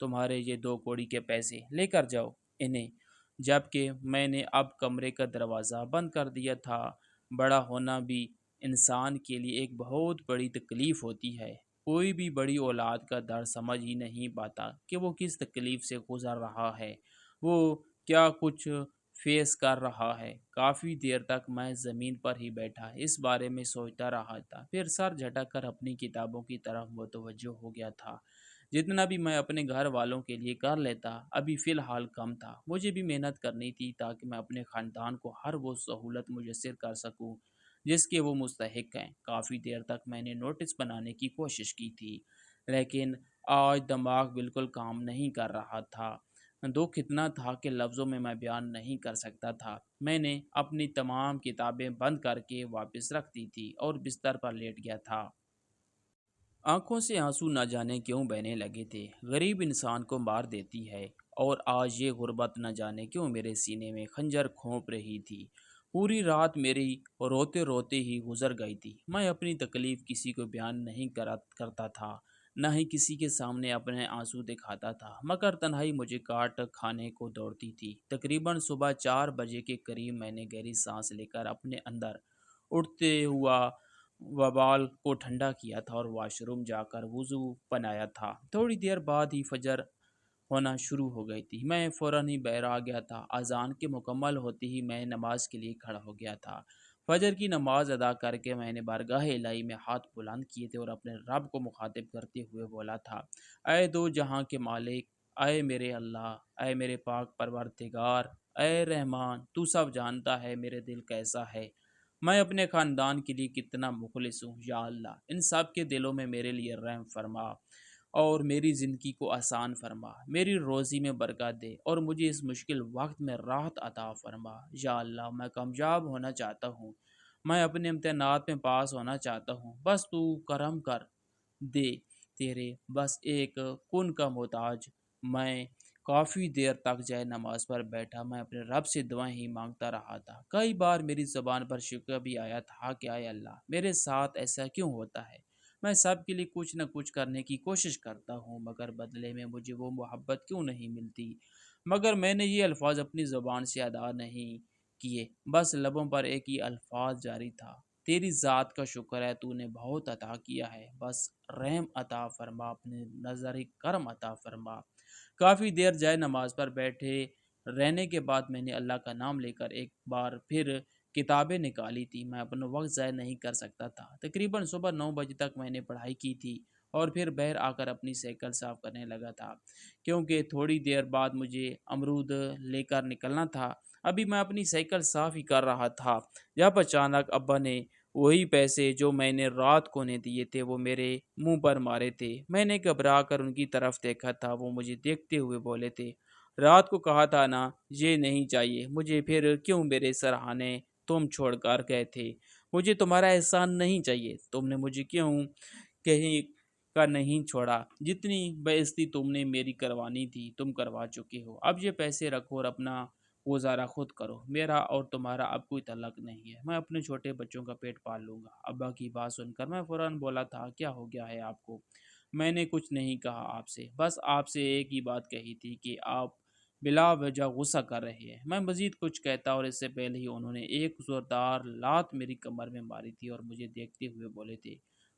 تمہارے یہ 2 کوڑی کے پیسے لے کر جاؤ انہیں۔ جبکہ میں نے اب کمرے کا دروازہ بند کر دیا تھا۔ بڑا ہونا بھی انسان کے لیے ایک بہت بڑی تکلیف ہوتی ہے۔ کوئی بھی بڑی اولاد کا درد سمجھ ہی نہیں پاتا کہ وہ کس تکلیف سے گزر رہا ہے، وہ کیا کچھ فیس کر رہا ہے۔ کافی دیر تک میں زمین پر ہی بیٹھا اس بارے میں سوچتا رہا تھا، پھر سر جھٹک کر اپنی کتابوں کی طرف متوجہ ہو گیا تھا۔ جتنا بھی میں اپنے گھر والوں کے لیے کر لیتا ابھی فی الحال کم تھا۔ مجھے بھی محنت کرنی تھی تاکہ میں اپنے خاندان کو ہر وہ سہولت میسر کر سکوں جس کے وہ مستحق ہیں۔ کافی دیر تک میں نے نوٹس بنانے کی کوشش کی تھی، لیکن آج دماغ بالکل کام نہیں کر رہا تھا۔ دکھ اتنا تھا کہ لفظوں میں بیان نہیں کر سکتا تھا۔ میں نے اپنی تمام کتابیں بند کر کے واپس رکھ دی تھی اور بستر پر لیٹ گیا تھا۔ آنکھوں سے آنسو نہ جانے کیوں بہنے لگے تھے۔ غریب انسان کو مار دیتی ہے، اور آج یہ غربت نہ جانے کیوں میرے سینے میں خنجر کھونپ رہی تھی۔ پوری رات میری روتے روتے ہی گزر گئی تھی۔ میں اپنی تکلیف کسی کو بیان نہیں کرتا تھا، نہ ہی کسی کے سامنے اپنے آنسو دکھاتا تھا، مگر تنہائی مجھے کاٹ کھانے کو دوڑتی تھی۔ تقریباً صبح 4 بجے کے قریب میں نے گہری سانس لے کر اپنے اندر اٹھتے ہوا وبال کو ٹھنڈا کیا تھا اور واش روم جا کر وضو بنایا تھا۔ تھوڑی دیر بعد ہی فجر ہونا شروع ہو گئی تھی۔ میں فوراً ہی باہر آ گیا تھا۔ اذان کے مکمل ہوتے ہی میں نماز کے لیے کھڑا ہو گیا تھا۔ فجر کی نماز ادا کر کے میں نے بارگاہ الہی میں ہاتھ بلند کیے تھے اور اپنے رب کو مخاطب کرتے ہوئے بولا تھا، اے دو جہاں کے مالک، اے میرے اللہ، اے میرے پاک پروردگار، اے رحمان، تو سب جانتا ہے میرے دل کیسا ہے، میں اپنے خاندان کے لیے کتنا مخلص ہوں۔ یا اللہ، ان سب کے دلوں میں میرے لیے رحم فرما اور میری زندگی کو آسان فرما، میری روزی میں برکت دے اور مجھے اس مشکل وقت میں راحت عطا فرما۔ یا اللہ، میں کامیاب ہونا چاہتا ہوں، میں اپنے امتحانات میں پاس ہونا چاہتا ہوں، بس تو کرم کر دے، تیرے بس ایک کن کا محتاج۔ میں کافی دیر تک جائے نماز پر بیٹھا، میں اپنے رب سے دعائیں ہی مانگتا رہا تھا۔ کئی بار میری زبان پر شکوہ بھی آیا تھا کہ اے اللہ، میرے ساتھ ایسا کیوں ہوتا ہے؟ میں سب کے لیے کچھ نہ کچھ کرنے کی کوشش کرتا ہوں، مگر بدلے میں مجھے وہ محبت کیوں نہیں ملتی؟ مگر میں نے یہ الفاظ اپنی زبان سے ادا نہیں کیے، بس لبوں پر ایک ہی الفاظ جاری تھا، تیری ذات کا شکر ہے، تو نے بہت عطا کیا ہے، بس رحم عطا فرما، اپنے نظر کرم عطا فرما۔ کافی دیر جائے نماز پر بیٹھے رہنے کے بعد میں نے اللہ کا نام لے کر ایک بار پھر کتابیں نکالی تھی۔ میں اپنا وقت ضائع نہیں کر سکتا تھا۔ تقریباً صبح 9 بجے تک میں نے پڑھائی کی تھی اور پھر باہر آ کر اپنی سائیکل صاف کرنے لگا تھا، کیونکہ تھوڑی دیر بعد مجھے امرود لے کر نکلنا تھا۔ ابھی میں اپنی سائیکل صاف ہی کر رہا تھا جب اچانک ابا نے وہی پیسے جو میں نے رات کو انہیں دیے تھے وہ میرے منہ پر مارے تھے۔ میں نے گھبرا کر ان کی طرف دیکھا تھا۔ وہ مجھے دیکھتے ہوئے بولے تھے، رات کو کہا تھا نا یہ نہیں چاہیے مجھے، پھر کیوں میرے سرہانے تم چھوڑ کر گئے تھے؟ مجھے تمہارا احسان نہیں چاہیے، تم نے مجھے کیوں کہیں کا نہیں چھوڑا؟ جتنی بے عزتی تم نے میری کروانی تھی تم کروا چکے ہو۔ اب یہ پیسے رکھو اور اپنا گزارا خود کرو، میرا اور تمہارا اب کوئی تعلق نہیں ہے، میں اپنے چھوٹے بچوں کا پیٹ پال لوں گا۔ ابا کی بات سن کر میں فوراً بولا تھا، کیا ہو گیا ہے آپ کو؟ میں نے کچھ نہیں کہا آپ سے، بس آپ سے ایک ہی بات کہی تھی کہ آپ بلا وجہ غصہ کر رہے ہیں۔ میں مزید کچھ کہتا اور اس سے پہلے ہی انہوں نے ایک زوردار لات میری کمر میں ماری تھی اور مجھے دیکھتے ہوئے بولے تھے،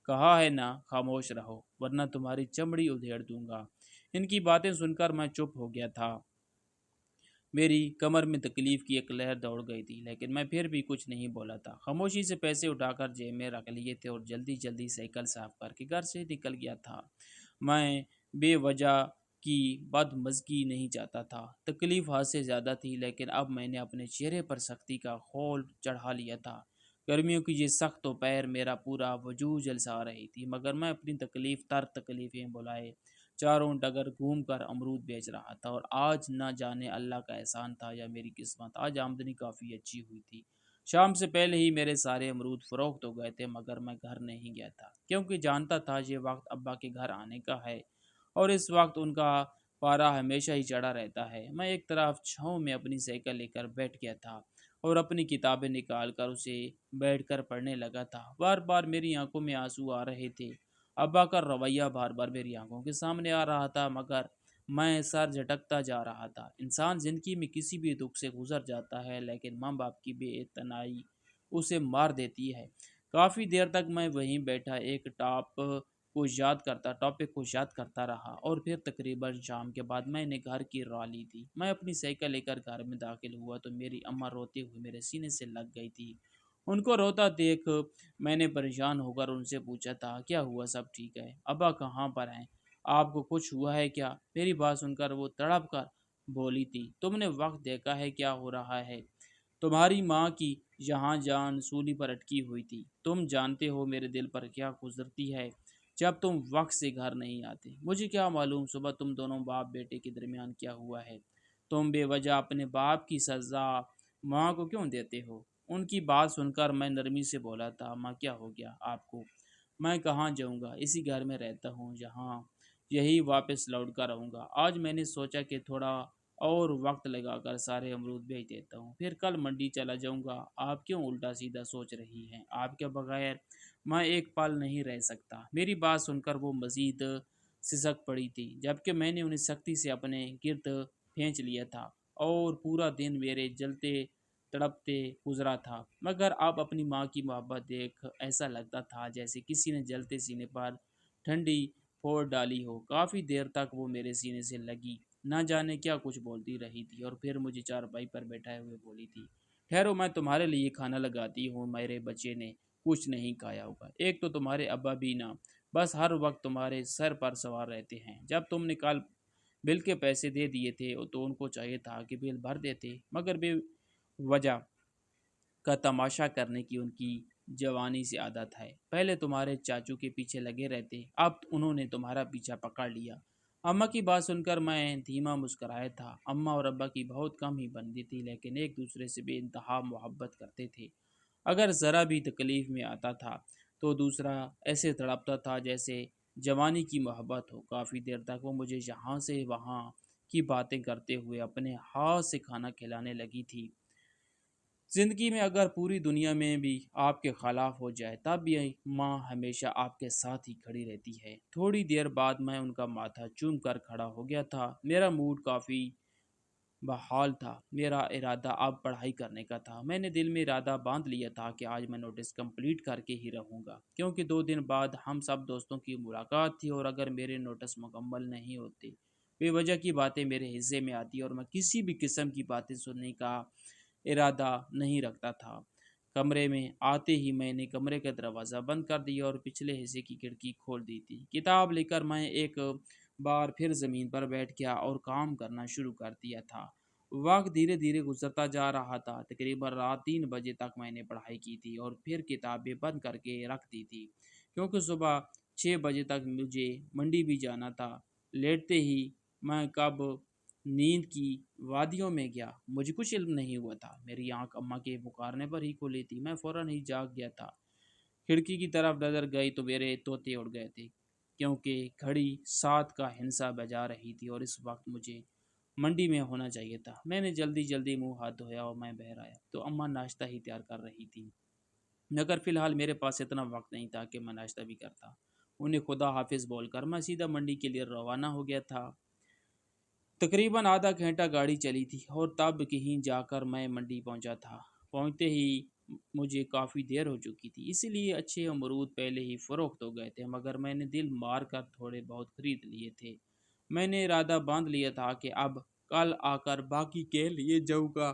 کہا ہے نا خاموش رہو ورنہ تمہاری چمڑی ادھیڑ دوں گا۔ ان کی باتیں سن کر میں چپ ہو گیا تھا۔ میری کمر میں تکلیف کی ایک لہر دوڑ گئی تھی، لیکن میں پھر بھی کچھ نہیں بولا تھا۔ خاموشی سے پیسے اٹھا کر جیب میں رکھ لیے تھے اور جلدی جلدی سائیکل صاف کر کے گھر سے نکل گیا تھا۔ میں بے وجہ کی بدمزگی نہیں چاہتا تھا، تکلیف حد سے زیادہ تھی، لیکن اب میں نے اپنے چہرے پر سختی کا خول چڑھا لیا تھا۔ گرمیوں کی یہ سخت دوپہر میرا پورا وجود جلسا رہی تھی، مگر میں اپنی تکلیف تر تکلیفیں بلائے چاروں ڈگر گھوم کر امرود بیچ رہا تھا، اور آج نہ جانے اللہ کا احسان تھا یا میری قسمت، آج آمدنی کافی اچھی ہوئی تھی۔ شام سے پہلے ہی میرے سارے امرود فروخت ہو گئے تھے، مگر میں گھر نہیں گیا تھا کیونکہ جانتا تھا یہ وقت ابا کے گھر آنے کا ہے اور اس وقت ان کا پارا ہمیشہ ہی چڑھا رہتا ہے۔ میں ایک طرف چھاؤں میں اپنی سائیکل لے کر بیٹھ گیا تھا اور اپنی کتابیں نکال کر اسے بیٹھ کر پڑھنے لگا تھا۔ بار بار میری آنکھوں میں آنسو آ رہے تھے۔ ابا کا رویہ بار بار میری آنکھوں کے سامنے آ رہا تھا، مگر میں سر جھٹکتا جا رہا تھا۔ انسان زندگی میں کسی بھی دکھ سے گزر جاتا ہے لیکن ماں باپ کی بے اتنائی اسے مار دیتی ہے۔ کافی دیر تک میں وہیں بیٹھا ایک ٹاپک کو یاد کرتا رہا اور پھر تقریباً شام کے بعد میں نے گھر کی راہ لی تھی۔ میں اپنی سائیکل لے کر گھر میں داخل ہوا تو میری اماں روتے ہوئے میرے سینے سے لگ گئی تھی۔ ان کو روتا دیکھ میں نے پریشان ہو کر ان سے پوچھا تھا کیا ہوا، سب ٹھیک ہے؟ ابا کہاں پر ہیں؟ آپ کو کچھ ہوا ہے کیا؟ میری بات سن کر وہ تڑپ کر بولی تھی تم نے وقت دیکھا ہے کیا ہو رہا ہے؟ تمہاری ماں کی یہاں جان سولی پر اٹکی ہوئی تھی۔ تم جانتے ہو میرے دل پر کیا گزرتی ہے جب تم وقت سے گھر نہیں آتے۔ مجھے کیا معلوم صبح تم دونوں باپ بیٹے کے درمیان کیا ہوا ہے۔ تم بے وجہ اپنے باپ کی سزا ماں کو کیوں دیتے ہو؟ ان کی بات سن کر میں نرمی سے بولا تھا ماں کیا ہو گیا آپ کو؟ میں کہاں جاؤں گا، اسی گھر میں رہتا ہوں جہاں یہی واپس لوٹ کر آؤں گا۔ آج میں نے سوچا کہ تھوڑا اور وقت لگا کر سارے امرود بھیج دیتا ہوں، پھر کل منڈی چلا جاؤں گا۔ آپ کیوں الٹا سیدھا سوچ رہی ہیں؟ آپ کے بغیر میں ایک پل نہیں رہ سکتا۔ میری بات سن کر وہ مزید سسک پڑی تھی جبکہ میں نے انہیں سختی سے اپنے گرد پھینچ لیا تھا اور پورا دن میرے جلتے تڑپتے گزرا تھا۔ مگر اب اپنی ماں کی محبت دیکھ ایسا لگتا تھا جیسے کسی نے جلتے سینے پر ٹھنڈی پھوڑ ڈالی ہو۔ کافی دیر تک وہ میرے سینے سے لگی نہ جانے کیا کچھ بولتی رہی تھی اور پھر مجھے چارپائی پر بیٹھائے ہوئے بولی تھی ٹھہرو میں تمہارے لیے کھانا لگاتی ہوں، میرے بچے نے کچھ نہیں کھایا ہوگا۔ ایک تو تمہارے ابا بھی نہ بس ہر وقت تمہارے سر پر سوار رہتے ہیں۔ جب تم نے کل بل کے پیسے دے دیے تھے تو ان کو چاہیے تھا کہ بل بھر دیتے، مگر بے وجہ کا تماشا کرنے کی ان کی جوانی سے عادت ہے۔ پہلے تمہارے چاچو کے پیچھے لگے رہتے، اب انہوں نے تمہارا پیچھا پکڑ لیا۔ اماں کی بات سن کر میں دھیما مسکرایا تھا۔ اماں اور ابا کی بہت کم ہی بنتی تھی لیکن ایک دوسرے سے بے انتہا محبت کرتے تھے۔ اگر ذرا بھی تکلیف میں آتا تھا تو دوسرا ایسے تڑپتا تھا جیسے جوانی کی محبت ہو۔ کافی دیر تک وہ مجھے یہاں سے وہاں کی باتیں کرتے ہوئے اپنے ہاتھ سے کھانا کھلانے لگی تھی۔ زندگی میں اگر پوری دنیا میں بھی آپ کے خلاف ہو جائے تب بھی ماں ہمیشہ آپ کے ساتھ ہی کھڑی رہتی ہے۔ تھوڑی دیر بعد میں ان کا ماتھا چوم کر کھڑا ہو گیا تھا۔ میرا موڈ کافی بحال تھا۔ میرا ارادہ اب پڑھائی کرنے کا تھا۔ میں نے دل میں ارادہ باندھ لیا تھا کہ آج میں نوٹس کمپلیٹ کر کے ہی رہوں گا، کیونکہ 2 دن بعد ہم سب دوستوں کی ملاقات تھی اور اگر میرے نوٹس مکمل نہیں ہوتے بے وجہ کی باتیں میرے حصے میں آتی اور میں کسی بھی قسم کی باتیں سننے کا ارادہ نہیں رکھتا تھا۔ کمرے میں آتے ہی میں نے کمرے کا دروازہ بند کر دیا اور پچھلے حصے کی کھڑکی کھول دی تھی۔ کتاب لے کر میں ایک بار پھر زمین پر بیٹھ گیا اور کام کرنا شروع کر دیا تھا۔ وقت دھیرے دھیرے گزرتا جا رہا تھا۔ تقریباً رات 3 بجے تک میں نے پڑھائی کی تھی اور پھر کتابیں بند کر کے رکھ دی تھی کیونکہ صبح 6 بجے تک مجھے منڈی بھی جانا تھا۔ لیٹتے ہی میں کب نیند کی وادیوں میں گیا مجھے کچھ علم نہیں ہوا تھا۔ میری آنکھ اماں کے پکارنے پر ہی کھلی تھی۔ میں فوراً ہی جاگ گیا تھا۔ کھڑکی کی طرف نظر گئی تو میرے طوطے اڑ گئے تھے کیونکہ گھڑی 7 کا ہندسہ بجا رہی تھی اور اس وقت مجھے منڈی میں ہونا چاہیے تھا۔ میں نے جلدی جلدی منہ ہاتھ دھویا اور میں باہر آیا تو اماں ناشتہ ہی تیار کر رہی تھی، مگر فی الحال میرے پاس اتنا وقت نہیں تھا کہ میں ناشتہ بھی کرتا۔ انہیں خدا حافظ بول کر میں سیدھا منڈی کے لیے روانہ ہو گیا تھا۔ تقریباً آدھا گھنٹہ گاڑی چلی تھی اور تب کہیں جا کر میں منڈی پہنچا تھا۔ پہنچتے ہی مجھے کافی دیر ہو چکی تھی، اسی لیے اچھے امرود پہلے ہی فروخت ہو گئے تھے، مگر میں نے دل مار کر تھوڑے بہت خرید لیے تھے۔ میں نے ارادہ باندھ لیا تھا کہ اب کل آ کر باقی کے لیے جاؤں گا،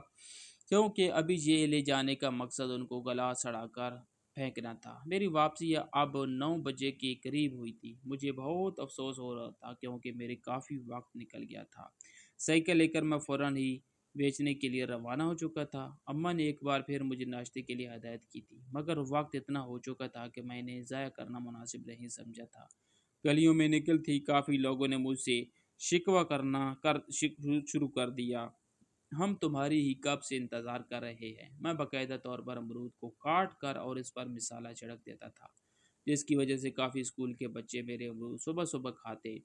کیونکہ ابھی یہ لے جانے کا مقصد ان کو گلا سڑا کر پھینکنا تھا۔ میری واپسی اب 9 بجے کے قریب ہوئی تھی۔ مجھے بہت افسوس ہو رہا تھا کیونکہ میرے کافی وقت نکل گیا تھا۔ سائیکل لے کر میں فوراً ہی بیچنے کے لیے روانہ ہو چکا تھا۔ اماں نے ایک بار پھر مجھے ناشتے کے لیے ہدایت کی تھی، مگر وقت اتنا ہو چکا تھا کہ میں نے ضائع کرنا مناسب نہیں سمجھا تھا۔ گلیوں میں نکل تھی، کافی لوگوں نے مجھ سے شکوہ شروع کر دیا، ہم تمہاری ہی کب سے انتظار کر رہے ہیں۔ میں باقاعدہ طور پر امرود کو کاٹ کر اور اس پر مسالہ چھڑک دیتا تھا، جس کی وجہ سے کافی اسکول کے بچے میرے امرود صبح صبح کھاتے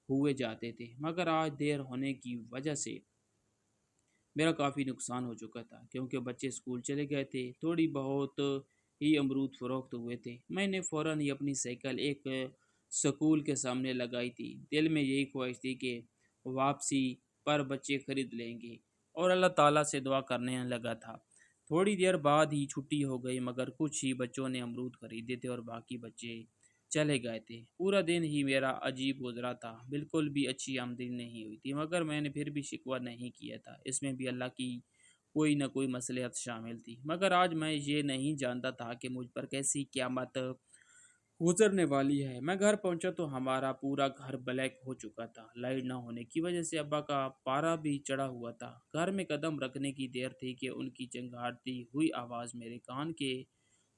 ہوئے جاتے تھے، مگر آج دیر ہونے کی وجہ سے میرا کافی نقصان ہو چکا تھا کیونکہ بچے اسکول چلے گئے تھے۔ تھوڑی بہت ہی امرود فروخت ہوئے تھے۔ میں نے فوراً ہی اپنی سائیکل ایک سکول کے سامنے لگائی تھی، دل میں یہی خواہش تھی کہ واپسی پر بچے خرید لیں گے، اور اللہ تعالیٰ سے دعا کرنے لگا تھا۔ تھوڑی دیر بعد ہی چھٹی ہو گئی، مگر کچھ ہی بچوں نے امرود خریدے تھے اور باقی بچے چلے گئے تھے۔ پورا دن ہی میرا عجیب گزرا تھا، بالکل بھی اچھی آمدنی نہیں ہوئی تھی، مگر میں نے پھر بھی شکوہ نہیں کیا تھا۔ اس میں بھی اللہ کی کوئی نہ کوئی مصلحت شامل تھی، مگر آج میں یہ نہیں جانتا تھا کہ مجھ پر کیسی قیامت گزرنے والی ہے۔ میں گھر پہنچا تو ہمارا پورا گھر بلیک ہو چکا تھا۔ لائٹ نہ ہونے کی وجہ سے ابا کا پارا بھی چڑھا ہوا تھا۔ گھر میں قدم رکھنے کی دیر تھی کہ ان کی چنگھاڑتی ہوئی آواز میرے کان کے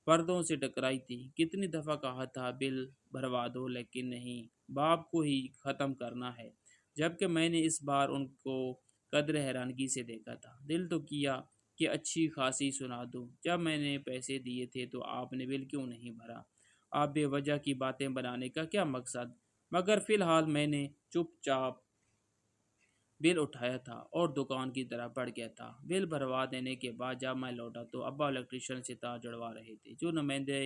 پردوں سے ٹکرائی تھی۔ کتنی دفعہ کہا تھا بل بھروا دو، لیکن نہیں، باپ کو ہی ختم کرنا ہے، جبکہ میں نے اس بار ان کو قدر حیرانگی سے دیکھا تھا۔ دل تو کیا کہ اچھی خاصی سنا دوں، جب میں نے پیسے دیے تھے تو آپ نے بل کیوں نہیں بھرا؟ آپ بے وجہ کی باتیں بنانے کا کیا مقصد؟ مگر فی الحال میں نے چپ چاپ بل اٹھایا تھا اور دکان کی طرف بڑھ گیا تھا۔ بل بھروا دینے کے بعد جب میں لوٹا تو ابا الیکٹریشین سے تار جڑوا رہے تھے جو نمائندے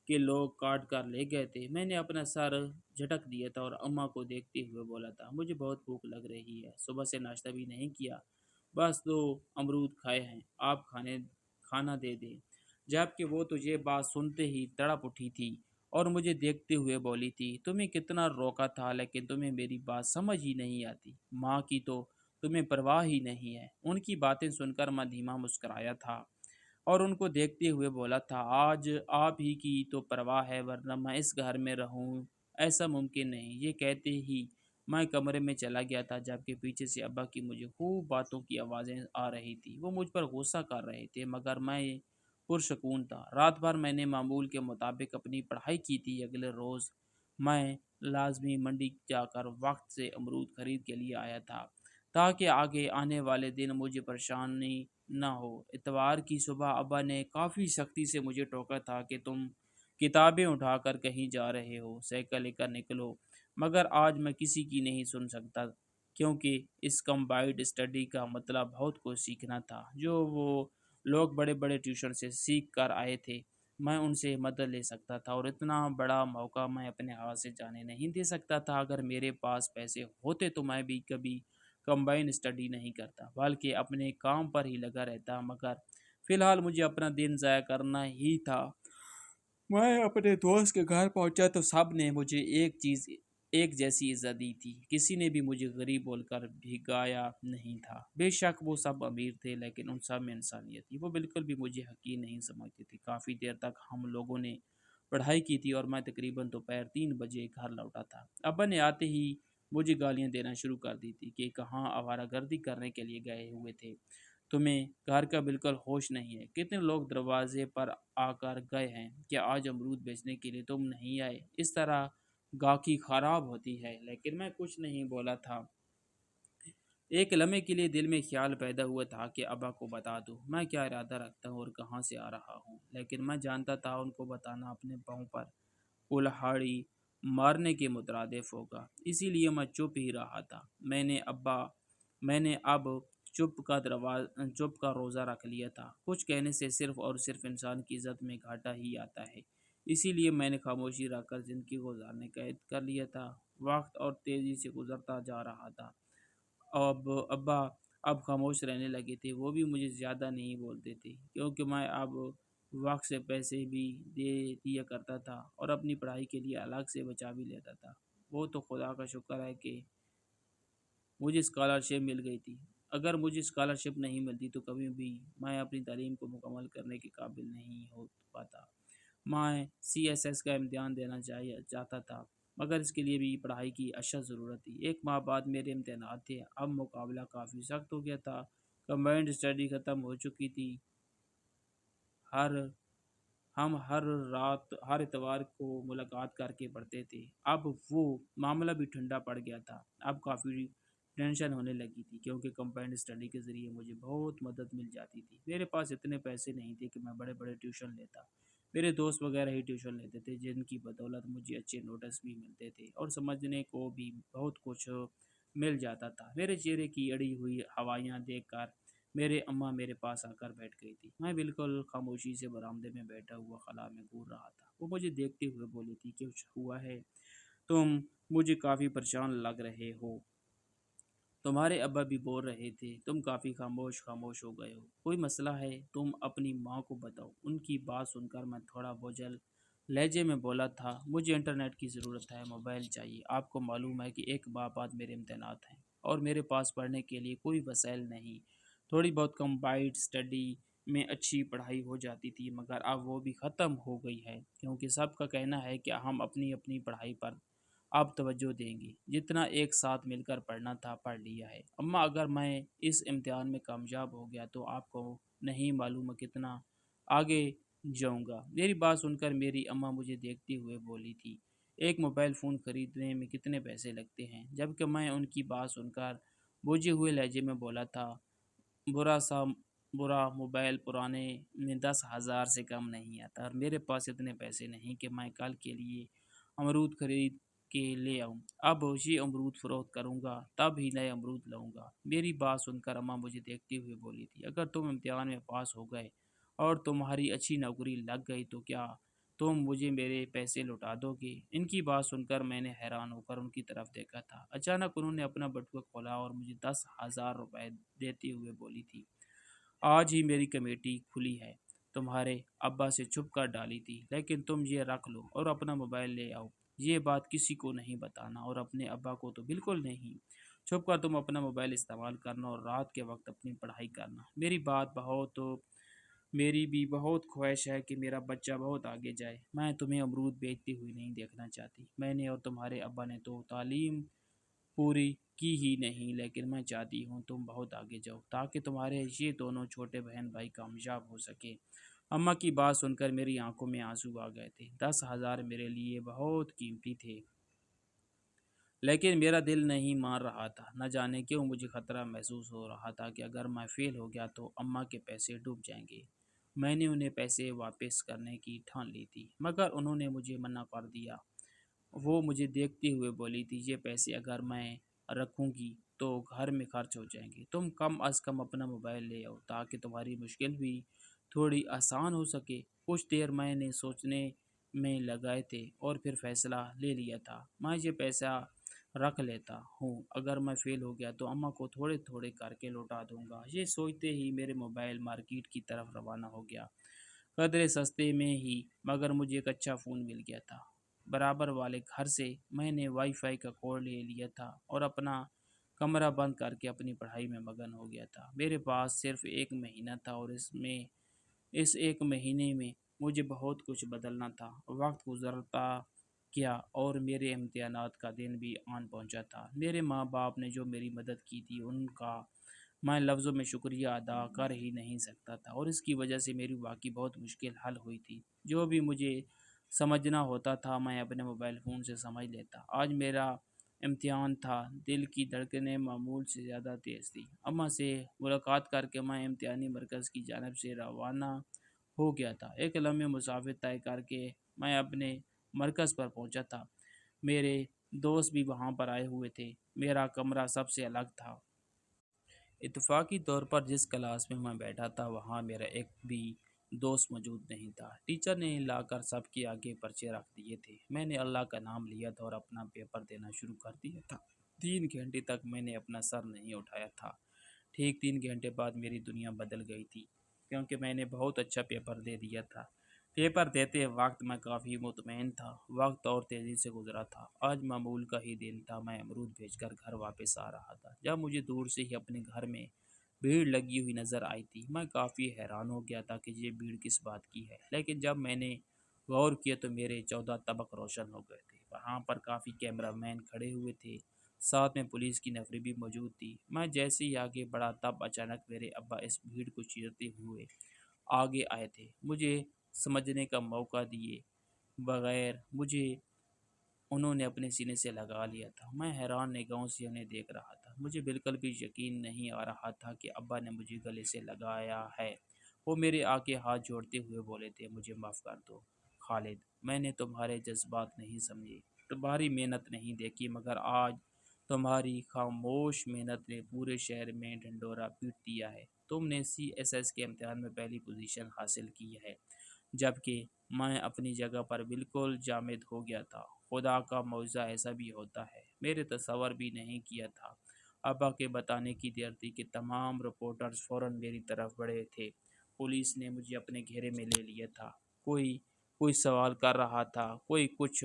کے لوگ کاٹ کر لے گئے تھے۔ میں نے اپنا سر جھٹک دیا تھا اور اماں کو دیکھتے ہوئے بولا تھا، مجھے بہت بھوک لگ رہی ہے، صبح سے ناشتہ بھی نہیں کیا، بس 2 امرود کھائے ہیں، آپ کھانا دے دیں۔ جبکہ وہ تو یہ بات سنتے ہی تڑپ اٹھی تھی اور مجھے دیکھتے ہوئے بولی تھی، تمہیں کتنا روکا تھا لیکن تمہیں میری بات سمجھ ہی نہیں آتی، ماں کی تو تمہیں پرواہ ہی نہیں ہے۔ ان کی باتیں سن کر میں دھیما مسکرایا تھا اور ان کو دیکھتے ہوئے بولا تھا، آج آپ ہی کی تو پرواہ ہے، ورنہ میں اس گھر میں رہوں ایسا ممکن نہیں۔ یہ کہتے ہی میں کمرے میں چلا گیا تھا، جبکہ پیچھے سے ابا کی مجھے خوب باتوں کی آوازیں آ رہی تھی۔ وہ مجھ پر غصہ کر رہے تھے، مگر میں پرسکون تھا۔ رات بھر میں نے معمول کے مطابق اپنی پڑھائی کی تھی۔ اگلے روز میں لازمی منڈی جا کر وقت سے امرود خرید کے لیے آیا تھا، تاکہ آگے آنے والے دن مجھے پریشانی نہ ہو۔ اتوار کی صبح ابا نے کافی سختی سے مجھے ٹوکا تھا کہ تم کتابیں اٹھا کر کہیں جا رہے ہو، سائیکل لے کر نکلو، مگر آج میں کسی کی نہیں سن سکتا، کیونکہ اس کمبائنڈ اسٹڈی کا مطلب بہت کچھ سیکھنا تھا جو وہ لوگ بڑے بڑے ٹیوشن سے سیکھ کر آئے تھے۔ میں ان سے مدد لے سکتا تھا اور اتنا بڑا موقع میں اپنے ہاتھ سے جانے نہیں دے سکتا تھا۔ اگر میرے پاس پیسے ہوتے تو میں بھی کبھی کمبائن اسٹڈی نہیں کرتا، بلکہ اپنے کام پر ہی لگا رہتا، مگر فی الحال مجھے اپنا دن ضائع کرنا ہی تھا۔ میں اپنے دوست کے گھر پہنچا تو سب نے مجھے ایک جیسی عزت دی تھی، کسی نے بھی مجھے غریب بول کر بھگایا نہیں تھا۔ بے شک وہ سب امیر تھے، لیکن ان سب میں انسانیت تھی، وہ بالکل بھی مجھے حقیر نہیں سمجھتے تھے۔ کافی دیر تک ہم لوگوں نے پڑھائی کی تھی اور میں تقریباً دوپہر 3 بجے گھر لوٹا تھا۔ ابا نے آتے ہی مجھے گالیاں دینا شروع کر دی تھی کہ کہاں آوارہ گردی کرنے کے لیے گئے ہوئے تھے، تمہیں گھر کا بالکل ہوش نہیں ہے، کتنے لوگ دروازے پر آ کر گئے ہیں، کیا آج امرود بیچنے کے لیے تم نہیں آئے؟ اس طرح گاہکی خراب ہوتی ہے۔ لیکن میں کچھ نہیں بولا تھا۔ ایک لمحے کے لیے دل میں خیال پیدا ہوا تھا کہ ابا کو بتا دوں میں کیا ارادہ رکھتا ہوں اور کہاں سے آ رہا ہوں، لیکن میں جانتا تھا ان کو بتانا اپنے پاؤں پر کلہاڑی مارنے کے مترادف ہوگا، اسی لیے میں چپ ہی رہا تھا۔ میں نے اب چپ کا روزہ رکھ لیا تھا۔ کچھ کہنے سے صرف اور صرف انسان کی عزت میں گھاٹا ہی آتا ہے، اسی لیے میں نے خاموشی رکھ کر زندگی گزارنے کا عہد کر لیا تھا۔ وقت اور تیزی سے گزرتا جا رہا تھا۔ ابا اب خاموش رہنے لگے تھے، وہ بھی مجھے زیادہ نہیں بولتے تھے، کیونکہ میں اب وقت سے پیسے بھی دے دیا کرتا تھا اور اپنی پڑھائی کے لیے الگ سے بچا بھی لیتا تھا۔ وہ تو خدا کا شکر ہے کہ مجھے اسکالرشپ مل گئی تھی، اگر مجھے اسکالرشپ نہیں ملتی تو کبھی بھی میں اپنی تعلیم کو مکمل کرنے کے قابل نہیں ہو پاتا۔ میں CSS کا امتحان دینا چاہتا تھا، مگر اس کے لیے بھی پڑھائی کی اشد ضرورت تھی۔ 1 ماہ بعد میرے امتحانات تھے، اب مقابلہ کافی سخت ہو گیا تھا، کمبائنڈ اسٹڈی ختم ہو چکی تھی۔ ہر ہم ہر اتوار کو ملاقات کر کے پڑھتے تھے۔ اب وہ معاملہ بھی ٹھنڈا پڑ گیا تھا۔ اب کافی ٹینشن ہونے لگی تھی، کیونکہ کمبائنڈ اسٹڈی کے ذریعے مجھے بہت مدد مل جاتی تھی۔ میرے پاس اتنے پیسے نہیں تھے کہ میں بڑے بڑے ٹیوشن لیتا، میرے دوست وغیرہ ہی ٹیوشن لیتے تھے، جن کی بدولت مجھے اچھے نوٹس بھی ملتے تھے اور سمجھنے کو بھی بہت کچھ مل جاتا تھا۔ میرے چہرے کی اڑی ہوئی ہوائیاں دیکھ کر میرے اماں میرے پاس آ کر بیٹھ گئی تھی۔ میں بالکل خاموشی سے برآمدے میں بیٹھا ہوا خلا میں گور رہا تھا۔ وہ مجھے دیکھتے ہوئے بولی تھی، کچھ ہوا ہے؟ تم مجھے کافی پریشان لگ رہے ہو۔ تمہارے ابا بھی بول رہے تھے، تم کافی خاموش خاموش ہو گئے ہو، کوئی مسئلہ ہے؟ تم اپنی ماں کو بتاؤ۔ ان کی بات سن کر میں تھوڑا بوجھل لہجے میں بولا تھا، مجھے انٹرنیٹ کی ضرورت ہے، موبائل چاہیے۔ آپ کو معلوم ہے کہ ایک ماہ بعد میرے امتحانات ہیں اور میرے پاس پڑھنے کے لیے کوئی وسائل نہیں۔ تھوڑی بہت کمبائنڈ اسٹڈی میں اچھی پڑھائی ہو جاتی تھی، مگر اب وہ بھی ختم ہو گئی ہے، کیونکہ سب کا کہنا ہے کہ ہم اپنی اپنی پڑھائی پر آپ توجہ دیں گے۔ جتنا ایک ساتھ مل کر پڑھنا تھا پڑھ لیا ہے۔ اماں، اگر میں اس امتحان میں کامیاب ہو گیا تو آپ کو نہیں معلوم کتنا آگے جاؤں گا۔ میری بات سن کر میری اماں مجھے دیکھتے ہوئے بولی تھی، ایک موبائل فون خریدنے میں کتنے پیسے لگتے ہیں؟ جبکہ میں ان کی بات سن کر بوجھے ہوئے لہجے میں بولا تھا، برا سا برا موبائل پرانے میں 10,000 سے کم نہیں آتا، اور میرے پاس اتنے پیسے نہیں کہ میں کل کے لیے امرود خرید کے لے آؤں۔ اب یہ امرود فروخت کروں گا، تب ہی نئے امرود لاؤں گا۔ میری بات سن کر اماں مجھے دیکھتے ہوئے بولی تھی، اگر تم امتحان میں پاس ہو گئے اور تمہاری اچھی نوکری لگ گئی تو کیا تم مجھے میرے پیسے لوٹا دو گے؟ ان کی بات سن کر میں نے حیران ہو کر ان کی طرف دیکھا تھا۔ اچانک انہوں نے اپنا بٹوا کھولا اور مجھے 10,000 روپے دیتے ہوئے بولی تھی، آج ہی میری کمیٹی کھلی ہے، تمہارے ابا سے چھپ کر ڈالی تھی، لیکن تم یہ رکھ لو اور اپنا موبائل لے آؤ۔ یہ بات کسی کو نہیں بتانا، اور اپنے ابا کو تو بالکل نہیں۔ چھپ کر تم اپنا موبائل استعمال کرنا اور رات کے وقت اپنی پڑھائی کرنا۔ میری بھی بہت خواہش ہے کہ میرا بچہ بہت آگے جائے۔ میں تمہیں امرود بیچتے ہوئے نہیں دیکھنا چاہتی۔ میں نے اور تمہارے ابا نے تو تعلیم پوری کی ہی نہیں، لیکن میں چاہتی ہوں تم بہت آگے جاؤ تاکہ تمہارے یہ دونوں چھوٹے بہن بھائی کامیاب ہو سکے۔ اماں کی بات سن کر میری آنکھوں میں آنسو آ گئے تھے۔ 10,000 میرے لیے بہت قیمتی تھے، لیکن میرا دل نہیں مان رہا تھا۔ نہ جانے کیوں مجھے خطرہ محسوس ہو رہا تھا کہ اگر میں فیل ہو گیا تو اماں کے پیسے ڈوب جائیں گے۔ میں نے انہیں پیسے واپس کرنے کی ٹھان لی تھی، مگر انہوں نے مجھے منع کر دیا۔ وہ مجھے دیکھتے ہوئے بولی تھی، یہ پیسے اگر میں رکھوں گی تو گھر میں خرچ ہو جائیں گے۔ تم کم از کم اپنا موبائل لے آؤ تاکہ تمہاری مشکل بھی تھوڑی آسان ہو سکے۔ کچھ دیر میں نے سوچنے میں لگائے تھے اور پھر فیصلہ لے لیا تھا، میں یہ پیسہ رکھ لیتا ہوں، اگر میں فیل ہو گیا تو اماں کو تھوڑے تھوڑے کر کے لوٹا دوں گا۔ یہ سوچتے ہی میرے موبائل مارکیٹ کی طرف روانہ ہو گیا۔ قدرے سستے میں ہی، مگر مجھے ایک اچھا فون مل گیا تھا۔ برابر والے گھر سے میں نے وائی فائی کا کوڈ لے لیا تھا اور اپنا کمرہ بند کر کے اپنی پڑھائی میں مگن ہو گیا تھا۔ میرے پاس صرف ایک مہینہ تھا اور اس ایک مہینے میں مجھے بہت کچھ بدلنا تھا۔ وقت گزرتا کیا اور میرے امتحانات کا دن بھی آن پہنچا تھا۔ میرے ماں باپ نے جو میری مدد کی تھی ان کا میں لفظوں میں شکریہ ادا کر ہی نہیں سکتا تھا، اور اس کی وجہ سے میری واقعی بہت مشکل حل ہوئی تھی۔ جو بھی مجھے سمجھنا ہوتا تھا میں اپنے موبائل فون سے سمجھ لیتا۔ آج میرا امتحان تھا، دل کی دھڑکنیں معمول سے زیادہ تیز تھی۔ اماں سے ملاقات کر کے میں امتحانی مرکز کی جانب سے روانہ ہو گیا تھا۔ ایک لمبی مسافت طے کر کے میں اپنے مرکز پر پہنچا تھا۔ میرے دوست بھی وہاں پر آئے ہوئے تھے۔ میرا کمرہ سب سے الگ تھا۔ اتفاقی طور پر جس کلاس میں بیٹھا تھا وہاں میرا ایک بھی دوست موجود نہیں تھا۔ ٹیچر نے لا کر سب کے آگے پرچے رکھ دیے تھے۔ میں نے اللہ کا نام لیا تھا اور اپنا پیپر دینا شروع کر دیا تھا۔ 3 گھنٹے تک میں نے اپنا سر نہیں اٹھایا تھا۔ ٹھیک 3 گھنٹے بعد میری دنیا بدل گئی تھی، کیونکہ میں نے بہت اچھا پیپر دے دیا تھا۔ پیپر دیتے وقت میں کافی مطمئن تھا۔ وقت اور تیزی سے گزرا تھا۔ آج معمول کا ہی دن تھا۔ میں امرود بھیج کر گھر واپس آ رہا تھا جب مجھے دور سے ہی اپنے گھر میں بھیڑ لگی ہوئی نظر آئی تھی۔ میں کافی حیران ہو گیا تھا کہ یہ بھیڑ کس بات کی ہے، لیکن جب میں نے غور کیا تو میرے 14 طبق روشن ہو گئے تھے۔ وہاں پر کافی کیمرہ مین کھڑے ہوئے تھے، ساتھ میں پولیس کی نفری بھی موجود تھی۔ میں جیسے ہی آگے بڑھا تب اچانک میرے ابا اس بھیڑ کو چیرتے ہوئے آگے آئے تھے۔ مجھے سمجھنے کا موقع دیے بغیر انہوں نے اپنے سینے سے لگا لیا تھا۔ میں حیران نگاہوں سے انہیں دیکھ رہا تھا۔ مجھے بالکل بھی یقین نہیں آ رہا تھا کہ ابا نے مجھے گلے سے لگایا ہے۔ وہ میرے آگے ہاتھ جوڑتے ہوئے بولے تھے، مجھے معاف کر دو خالد، میں نے تمہارے جذبات نہیں سمجھے، تمہاری محنت نہیں دیکھی، مگر آج تمہاری خاموش محنت نے پورے شہر میں ڈھنڈورا پیٹ دیا ہے۔ تم نے CSS کے امتحان میں پہلی پوزیشن حاصل کی ہے، جبکہ میں اپنی جگہ پر بالکل جامد ہو گیا تھا۔ خدا کا معجزہ ایسا بھی ہوتا ہے، میرے تصور بھی نہیں کیا تھا۔ ابا کے بتانے کی دیر تھی کہ تمام رپورٹرز فوراً میری طرف بڑھے تھے۔ پولیس نے مجھے اپنے گھیرے میں لے لیا تھا۔ کوئی سوال کر رہا تھا، کوئی کچھ،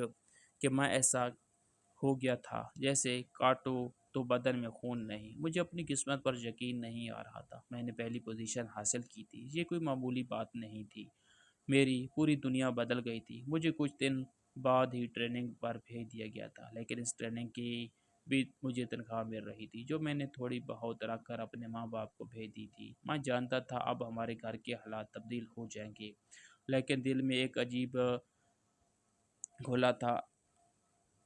کہ میں ایسا ہو گیا تھا جیسے کاٹو تو بدن میں خون نہیں۔ مجھے اپنی قسمت پر یقین نہیں آ رہا تھا۔ میں نے پہلی پوزیشن حاصل کی تھی۔ یہ کوئی معمولی بات نہیں تھی۔ میری پوری دنیا بدل گئی تھی۔ مجھے کچھ دن بعد ہی ٹریننگ پر بھیج دیا گیا تھا، لیکن اس ٹریننگ کی بھی مجھے تنخواہ مل رہی تھی جو میں نے تھوڑی بہت رکھ کر اپنے ماں باپ کو بھیج دی تھی۔ میں جانتا تھا اب ہمارے گھر کے حالات تبدیل ہو جائیں گے، لیکن دل میں ایک عجیب گھولا تھا۔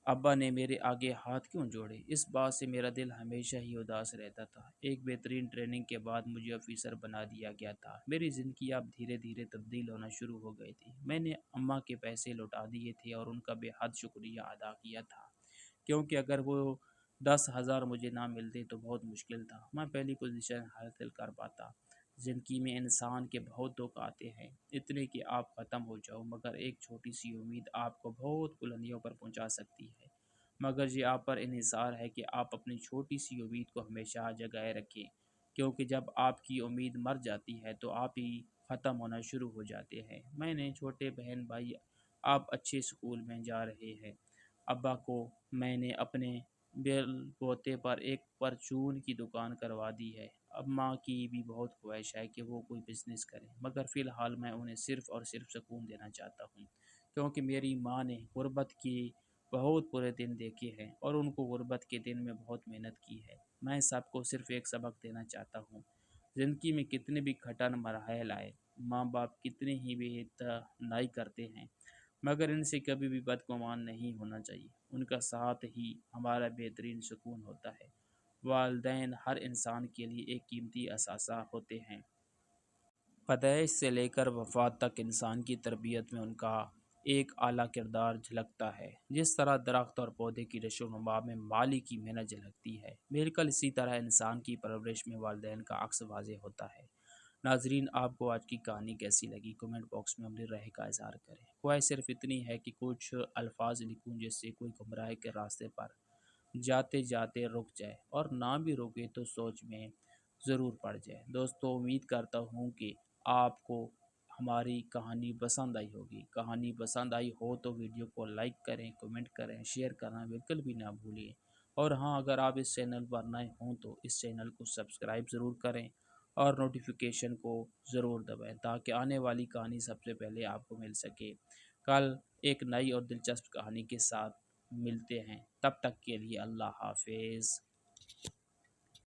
ابا نے میرے آگے ہاتھ کیوں جوڑے؟ اس بات سے میرا دل ہمیشہ ہی اداس رہتا تھا۔ ایک بہترین ٹریننگ کے بعد مجھے آفیسر بنا دیا گیا تھا۔ میری زندگی اب دھیرے دھیرے تبدیل ہونا شروع ہو گئی تھی۔ میں نے اماں کے پیسے لوٹا دیے تھے اور ان کا بے حد شکریہ ادا کیا تھا، کیونکہ اگر وہ 10,000 مجھے نہ ملتے تو بہت مشکل تھا میں پہلی پوزیشن حاصل کر پاتا۔ زندگی میں انسان کے بہت دکھ آتے ہیں، اتنے کہ آپ ختم ہو جاؤ، مگر ایک چھوٹی سی امید آپ کو بہت بلندیوں پر پہنچا سکتی ہے۔ مگر یہ آپ پر انحصار ہے کہ آپ اپنی چھوٹی سی امید کو ہمیشہ جگائے رکھیں، کیونکہ جب آپ کی امید مر جاتی ہے تو آپ ہی ختم ہونا شروع ہو جاتے ہیں۔ میں نے چھوٹے بہن بھائی آپ اچھے اسکول میں جا رہے ہیں۔ ابا کو میں نے اپنے بیل بوتے پر ایک پرچون کی دکان کروا دی ہے۔ اماں کی بھی بہت خواہش ہے کہ وہ کوئی بزنس کریں، مگر فی الحال میں انہیں صرف اور صرف سکون دینا چاہتا ہوں، کیونکہ میری ماں نے غربت کی بہت برے دن دیکھے ہیں اور ان کو غربت کے دن میں بہت محنت کی ہے۔ میں سب کو صرف ایک سبق دینا چاہتا ہوں۔ زندگی میں کتنے بھی کٹھن مراحل آئے، ماں باپ کتنے ہی بے اعتنائی کرتے ہیں، مگر ان سے کبھی بھی بدگمان نہیں ہونا چاہیے۔ ان کا ساتھ ہی ہمارا بہترین سکون ہوتا ہے۔ والدین ہر انسان کے لیے ایک قیمتی اثاثہ ہوتے ہیں۔ پیدائش سے لے کر وفات تک انسان کی تربیت میں ان کا ایک اعلیٰ کردار جھلکتا ہے۔ جس طرح درخت اور پودے کی نشو و نما میں مالی کی محنت جھلکتی ہے، بالکل اسی طرح انسان کی پرورش میں والدین کا عکس واضح ہوتا ہے۔ ناظرین، آپ کو آج کی کہانی کیسی لگی؟ کمنٹ باکس میں اپنی رائے کا اظہار کریں۔ خواہش صرف اتنی ہے کہ کچھ الفاظ لکھوں جس سے کوئی گمراہ کے راستے پر جاتے جاتے رک جائے، اور نہ بھی رکے تو سوچ میں ضرور پڑ جائے۔ دوستو، امید کرتا ہوں کہ آپ کو ہماری کہانی پسند آئی ہوگی۔ کہانی پسند آئی ہو تو ویڈیو کو لائک کریں، کمنٹ کریں، شیئر کرنا بالکل بھی نہ بھولیں۔ اور ہاں، اگر آپ اس چینل پر نئے ہوں تو اس چینل کو سبسکرائب ضرور کریں اور نوٹیفیکیشن کو ضرور دبائیں تاکہ آنے والی کہانی سب سے پہلے آپ کو مل سکے۔ کل ایک نئی اور دلچسپ کہانی کے ساتھ ملتے ہیں، تب تک کے لیے اللہ حافظ۔